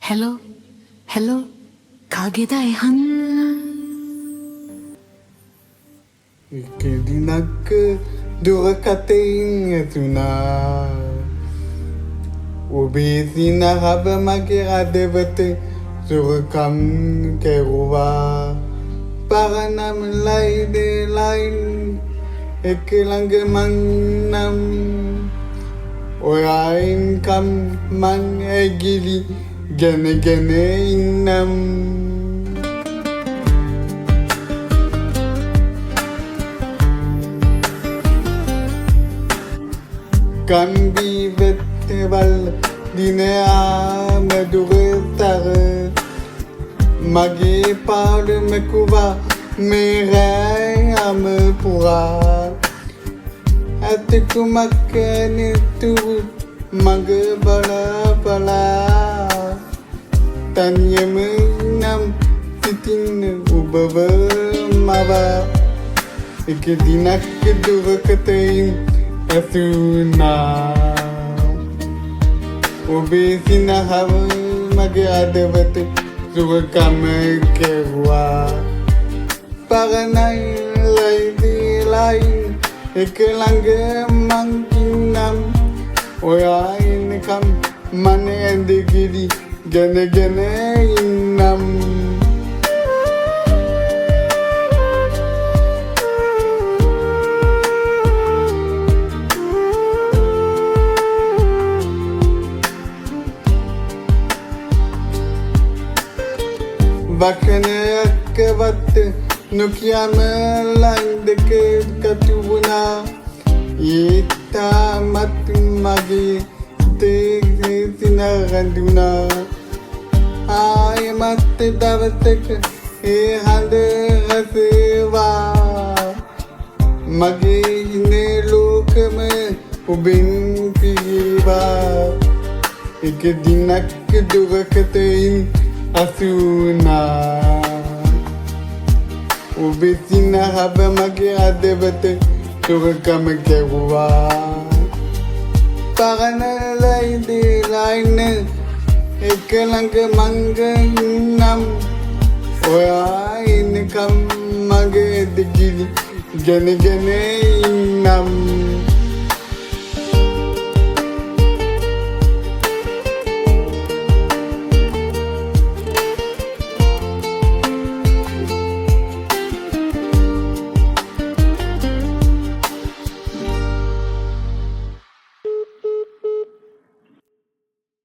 Hello, hello, කාගේද එහන්? දිනක් දුරකතයින් ඇතුනා ඔබේ සිනහබ මගේ හදවත සුරකම් කැරුවා පරණම් ලයින් එක ළඟ මං නම් ඔයයින්කම් මං ඇගිලි ගැන ඉන්නම් කන්දීවෙත්තවල් දිනයා මැදුරතර මගේ පාඩමකුවා මේ රෑ අම පුරා ඇතකුමක් ඇනතුරු මග බලා තනියම නම් සිතින්න ඔබව මවා එක දිනක් දුරකතයින් ඇසුනා ඔබේ සිනහව මගේ අදවත සුවකම කෙරුවා පරණයි ලයින් එක ළඟ මංකින්නම් ඔයා එන්නකම් මන ඇඳගිරි ගැන ඉන්නම් වකනයක්කවත් නොකියම ලන්දක කතුවුණා ඒතාමත් මගේ තේසින රැඳුණා ආයමත් දවසක ඒ හඳ රසවා මගේ ඉනේ ලෝකම ඔබෙන් පිරිවා එක දිනක් දුරකතයින් අසුනා ඔබේ සිනහබ මගේ අදවත සුරකම කැරුවා පරණ ලයින් එක ළඟ මංග ඉන්නම් ඔයා එන්නකම් මගේ දෙගිලි ගැන ඉන්නම්